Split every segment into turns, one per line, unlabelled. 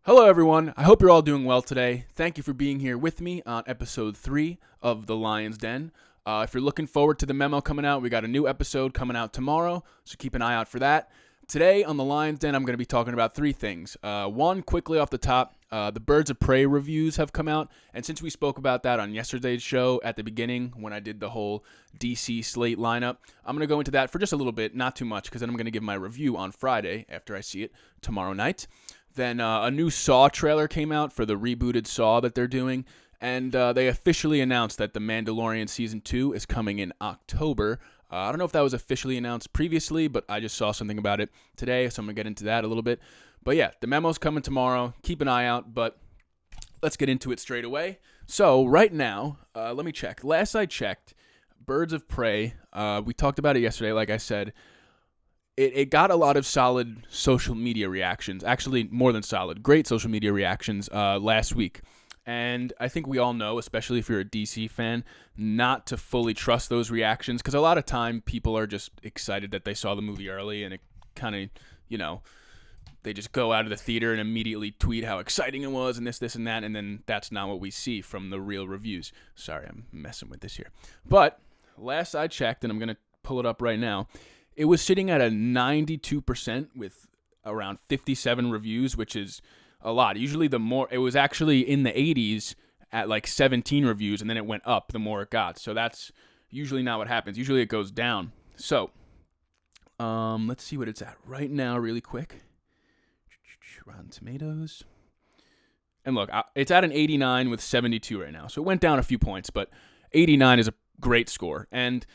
Hello, everyone. I hope you're all doing well today. Thank you for being here with me on episode 3 of the Lyons Den. If you're looking forward to the memo coming out, we got a new episode coming out tomorrow, so keep an eye out for that. Today on the Lyons Den, I'm going to be talking about 3 things. One, quickly off the top, the Birds of Prey reviews have come out, and since we spoke about that on yesterday's show at the beginning when I did the whole DC slate lineup, I'm going to go into that for just a little bit, not too much, because then I'm going to give my review on Friday after I see it tomorrow night. Then a new Saw trailer came out for the rebooted Saw that they're doing, and they officially announced that The Mandalorian Season 2 is coming in October. I don't know if that was officially announced previously, but I just saw something about it today, so I'm going to get into that a little bit. But yeah, the memo's coming tomorrow. Keep an eye out, but let's get into it straight away. So right now, let me check. Last I checked, Birds of Prey, we talked about it yesterday, like I said. It got a lot of solid social media reactions, actually more than solid, great social media reactions last week. And I think we all know, especially if you're a DC fan, not to fully trust those reactions because a lot of time people are just excited that they saw the movie early and it kind of, they just go out of the theater and immediately tweet how exciting it was and this, and that, and then that's not what we see from the real reviews. Sorry, I'm messing with this here. But last I checked, and I'm going to pull it up right now, it was sitting at a 92% with around 57 reviews, which is a lot. Usually it was actually in the 80s at like 17 reviews, and then it went up the more it got. So that's usually not what happens. Usually it goes down. So let's see what it's at right now really quick. Rotten Tomatoes. And look, it's at an 89 with 72 right now. So it went down a few points, but 89 is a great score. And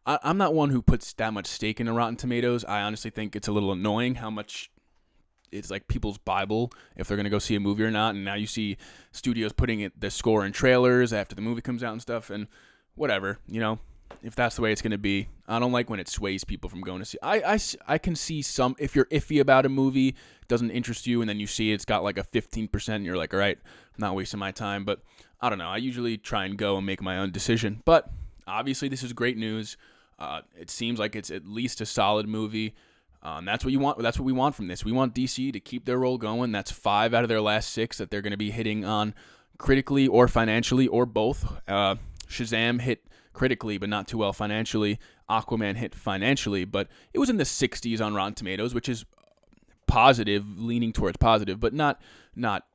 I'm not one who puts that much stake into Rotten Tomatoes. I honestly think it's a little annoying how much it's like people's Bible if they're going to go see a movie or not. And now you see studios putting the score in trailers after the movie comes out and stuff. And whatever, if that's the way it's going to be. I don't like when it sways people from going to see. I can see some, if you're iffy about a movie, it doesn't interest you, and then you see it's got like a 15%, and you're like, all right, I'm not wasting my time. But I don't know. I usually try and go and make my own decision. But obviously this is great news. It seems like it's at least a solid movie. That's what you want. That's what we want from this. We want DC to keep their roll going. That's 5 out of their last 6 that they're going to be hitting on critically or financially or both. Shazam hit critically, but not too well financially. Aquaman hit financially, but it was in the 60s on Rotten Tomatoes, which is positive, leaning towards positive, but not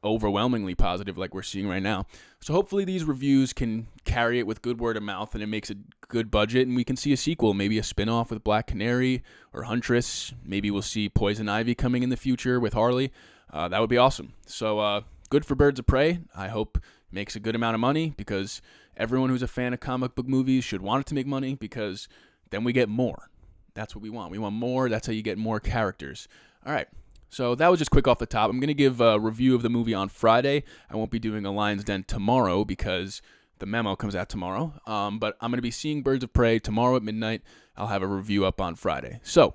overwhelmingly positive like we're seeing right now. So hopefully these reviews can carry it with good word of mouth and it makes a good budget and we can see a sequel, maybe a spin-off with Black Canary or Huntress. Maybe we'll see Poison Ivy coming in the future with Harley. That would be awesome. So good for Birds of Prey. I hope it makes a good amount of money because everyone who's a fan of comic book movies should want it to make money because then we get more. That's what we want. We want more. That's how you get more characters. All right. So that was just quick off the top. I'm going to give a review of the movie on Friday. I won't be doing a Lyons Den tomorrow because the memo comes out tomorrow. But I'm going to be seeing Birds of Prey tomorrow at midnight. I'll have a review up on Friday. So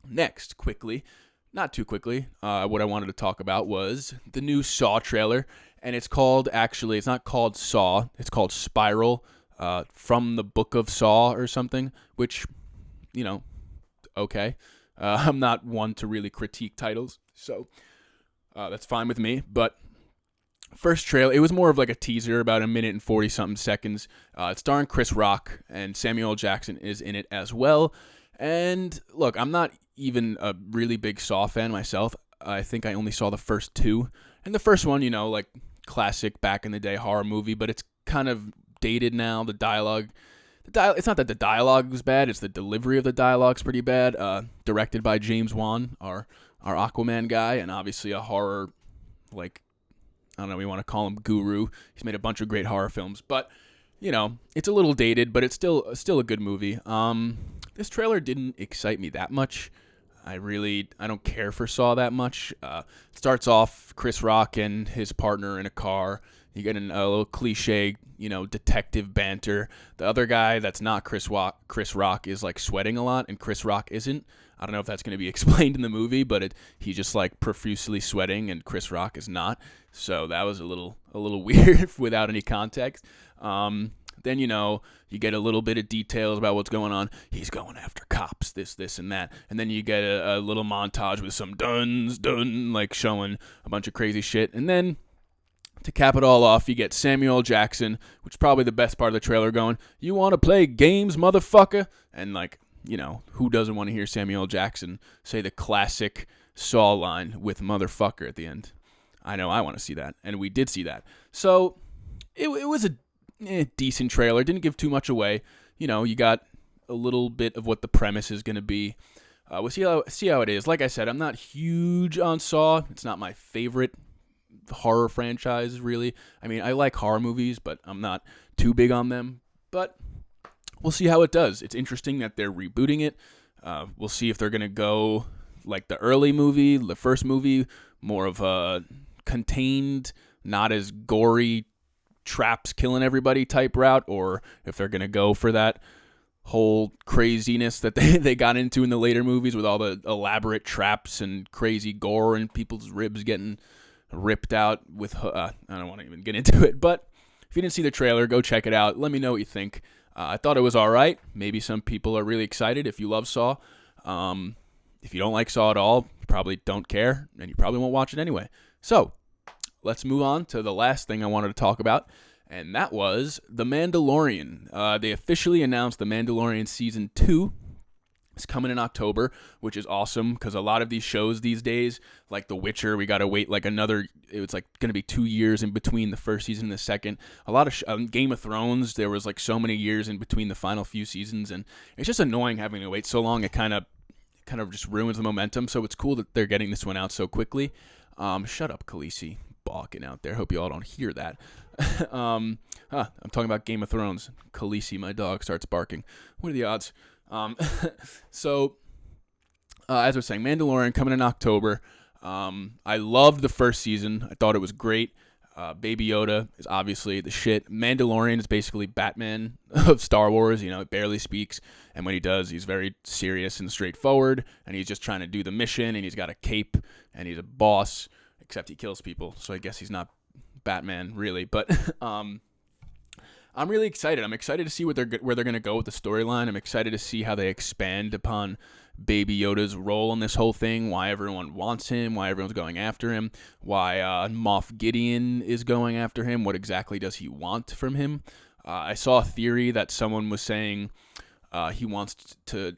next, quickly, not too quickly, what I wanted to talk about was the new Saw trailer. And it's not called Saw. It's called Spiral from the Book of Saw or something, which, okay. I'm not one to really critique titles, so that's fine with me. But first trailer, it was more of like a teaser, about 1 minute and 40-something seconds. It's starring Chris Rock, and Samuel L. Jackson is in it as well. And look, I'm not even a really big Saw fan myself. I think I only saw the first 2. And the first one, like classic back-in-the-day horror movie, but it's kind of dated now. The dialogue... It's not that the dialogue was bad, it's the delivery of the dialogue's pretty bad. Directed by James Wan, our Aquaman guy, and obviously a horror, I don't know, we want to call him guru. He's made a bunch of great horror films, but, it's a little dated, but it's still a good movie. This trailer didn't excite me that much. I don't care for Saw that much. It starts off Chris Rock and his partner in a car. You get a little cliche, detective banter. The other guy that's not Chris Rock is like sweating a lot, and Chris Rock isn't. I don't know if that's going to be explained in the movie, but he's just like profusely sweating, and Chris Rock is not. So that was a little weird without any context. Then, you get a little bit of details about what's going on. He's going after cops, this, and that. And then you get a little montage with some duns, like showing a bunch of crazy shit. And then, to cap it all off, you get Samuel L. Jackson, which is probably the best part of the trailer, going, "You want to play games, motherfucker?" And, who doesn't want to hear Samuel L. Jackson say the classic Saw line with motherfucker at the end? I know I want to see that, and we did see that. So, it was a decent trailer. Didn't give too much away. You got a little bit of what the premise is going to be. We'll see how it is. Like I said, I'm not huge on Saw. It's not my favorite horror franchise, really. I mean, I like horror movies, but I'm not too big on them. But we'll see how it does. It's interesting that they're rebooting it. We'll see if they're going to go like the early movie, the first movie, more of a contained, not as gory, traps killing everybody type route, or if they're going to go for that whole craziness that they got into in the later movies with all the elaborate traps and crazy gore and people's ribs getting ripped out with I don't want to even get into it, but if you didn't see the trailer, go check it out. Let me know what you think. I thought it was all right. Maybe some people are really excited if you love Saw. If you don't like Saw at all, you probably don't care, and you probably won't watch it anyway. So let's move on to the last thing I wanted to talk about, and that was The Mandalorian. They officially announced The Mandalorian Season 2. It's coming in October, which is awesome because a lot of these shows these days, like The Witcher, we got to wait like it's like going to be 2 years in between the first season and the second. A lot of Game of Thrones, there was like so many years in between the final few seasons, and it's just annoying having to wait so long. It kind of just ruins the momentum, so it's cool that they're getting this one out so quickly. Shut up, Khaleesi, balking out there. Hope you all don't hear that. I'm talking about Game of Thrones. Khaleesi, my dog, starts barking. What are the odds? So, as I was saying, Mandalorian coming in October. I loved the first season. I thought it was great. Baby Yoda is obviously the shit. Mandalorian is basically Batman of Star Wars. It barely speaks. And when he does, he's very serious and straightforward. And he's just trying to do the mission. And he's got a cape. And he's a boss. Except he kills people. So I guess he's not Batman, really. But I'm really excited. I'm excited to see where they're going to go with the storyline. I'm excited to see how they expand upon Baby Yoda's role in this whole thing, why everyone wants him, why everyone's going after him, why Moff Gideon is going after him, what exactly does he want from him. I saw a theory that someone was saying he wants to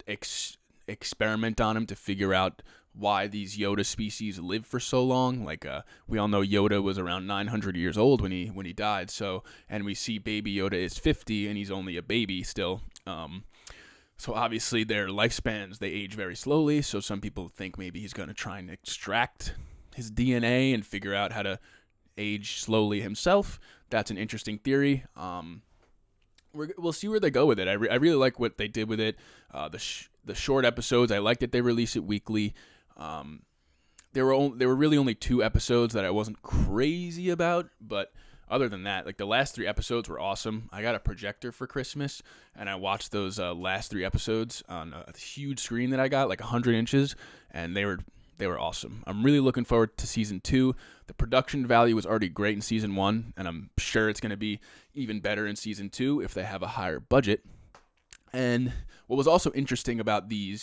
experiment on him to figure out why these Yoda species live for so long. Like we all know Yoda was around 900 years old when he died. So, and we see Baby Yoda is 50 and he's only a baby still. So obviously their lifespans, they age very slowly. So some people think maybe he's going to try and extract his DNA and figure out how to age slowly himself. That's an interesting theory. We'll see where they go with it. I really like what they did with it. The short episodes, I like that they release it weekly. There were really only 2 episodes that I wasn't crazy about, but other than that, like the last 3 episodes were awesome. I got a projector for Christmas, and I watched those last 3 episodes on a huge screen that I got, like 100 inches, and they were awesome. I'm really looking forward to season 2. The production value was already great in season 1, and I'm sure it's going to be even better in season 2 if they have a higher budget. And what was also interesting about the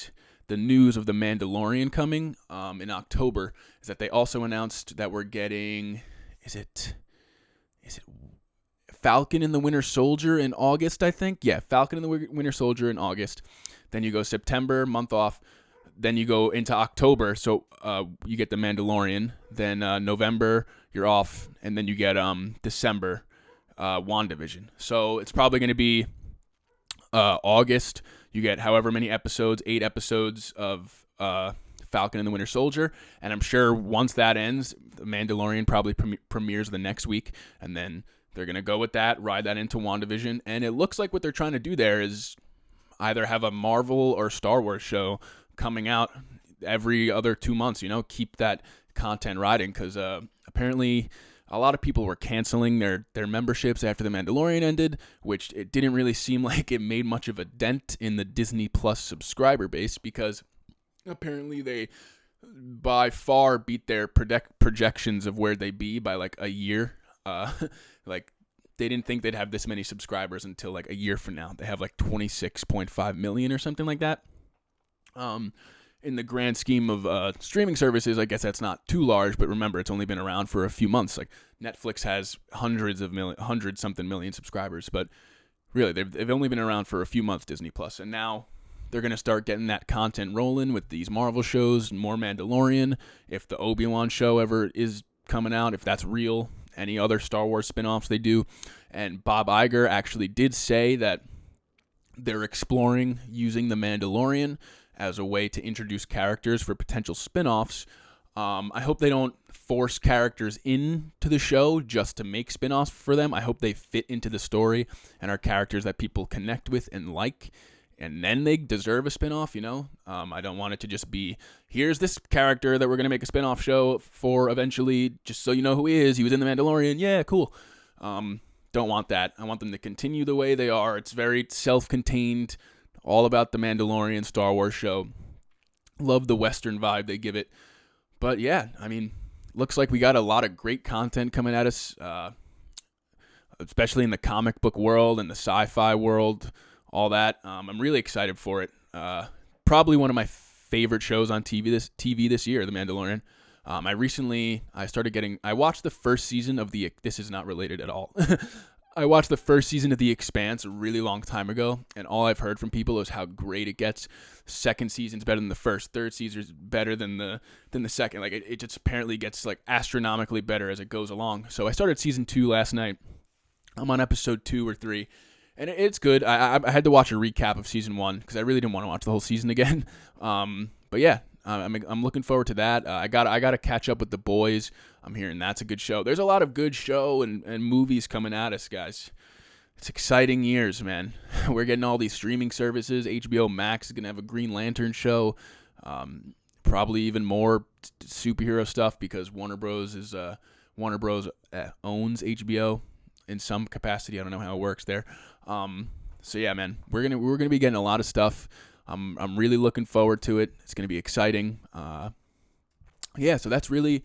news of The Mandalorian coming in October is that they also announced that we're getting, is it Falcon and the Winter Soldier in August, I think? Yeah, Falcon and the Winter Soldier in August. Then you go September, month off. Then you go into October, so you get The Mandalorian. Then November, you're off. And then you get December, WandaVision. So it's probably going to be August. You get however many episodes, 8 episodes of Falcon and the Winter Soldier. And I'm sure once that ends, The Mandalorian probably premieres the next week. And then they're going to go with that, ride that into WandaVision. And it looks like what they're trying to do there is either have a Marvel or Star Wars show coming out every other 2 months, keep that content riding, because apparently a lot of people were canceling their memberships after The Mandalorian ended, which it didn't really seem like it made much of a dent in the Disney Plus subscriber base, because apparently they by far beat their projections of where they be by like a year. Like they didn't think they'd have this many subscribers until like a year from now. They have like 26.5 million or something like that. In the grand scheme of streaming services, I guess that's not too large, but remember, it's only been around for a few months. Like Netflix has hundred something million subscribers, but really, they've only been around for a few months, Disney Plus, and now they're going to start getting that content rolling with these Marvel shows, more Mandalorian, if the Obi-Wan show ever is coming out, if that's real, any other Star Wars spinoffs they do. And Bob Iger actually did say that they're exploring using the Mandalorian as a way to introduce characters for potential spinoffs. I hope they don't force characters into the show just to make spinoffs for them. I hope they fit into the story and are characters that people connect with and like, and then they deserve a spinoff, you know? I don't want it to just be, here's this character that we're going to make a spinoff show for eventually, just so you know who he is. He was in The Mandalorian. Yeah, cool. Don't want that. I want them to continue the way they are. It's very self-contained, all about The Mandalorian Star Wars show. Love the Western vibe they give it. But yeah, I mean, looks like we got a lot of great content coming at us, especially in the comic book world and the sci-fi world. All that. I'm really excited for it. Probably one of my favorite shows on TV this year, The Mandalorian. I watched the first season of this is not related at all. I watched the first season of The Expanse a really long time ago, and all I've heard from people is how great it gets. Second season's better than the first. Third season's better than the second. Like it just apparently gets like astronomically better as it goes along. So I started season 2 last night. I'm on episode 2 or 3. And it's good. I had to watch a recap of season 1 because I really didn't want to watch the whole season again. But yeah, I'm looking forward to that. I got to catch up with The Boys. I'm hearing that's a good show. There's a lot of good show and movies coming at us, guys. It's exciting years, man. We're getting all these streaming services. HBO Max is gonna have a Green Lantern show. Probably even more superhero stuff because Warner Bros. Owns HBO in some capacity. I don't know how it works there. So yeah, man, we're gonna be getting a lot of stuff. I'm really looking forward to it. It's gonna be exciting. Yeah, so that's really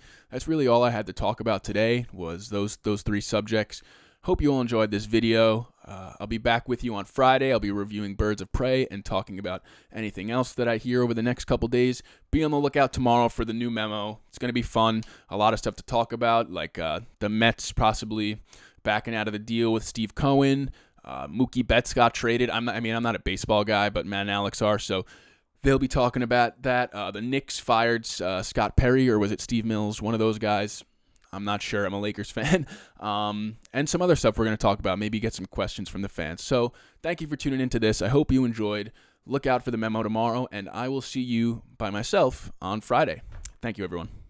all I had to talk about today was those 3 subjects. Hope you all enjoyed this video. I'll be back with you on Friday. I'll be reviewing Birds of Prey and talking about anything else that I hear over the next couple days. Be on the lookout tomorrow for the new memo. It's going to be fun. A lot of stuff to talk about, like the Mets possibly backing out of the deal with Steve Cohen. Mookie Betts got traded. I'm not a baseball guy, but Matt and Alex are, so they'll be talking about that. The Knicks fired Scott Perry, or was it Steve Mills? One of those guys. I'm not sure. I'm a Lakers fan. And some other stuff we're going to talk about. Maybe get some questions from the fans. So thank you for tuning into this. I hope you enjoyed. Look out for the memo tomorrow, and I will see you by myself on Friday. Thank you, everyone.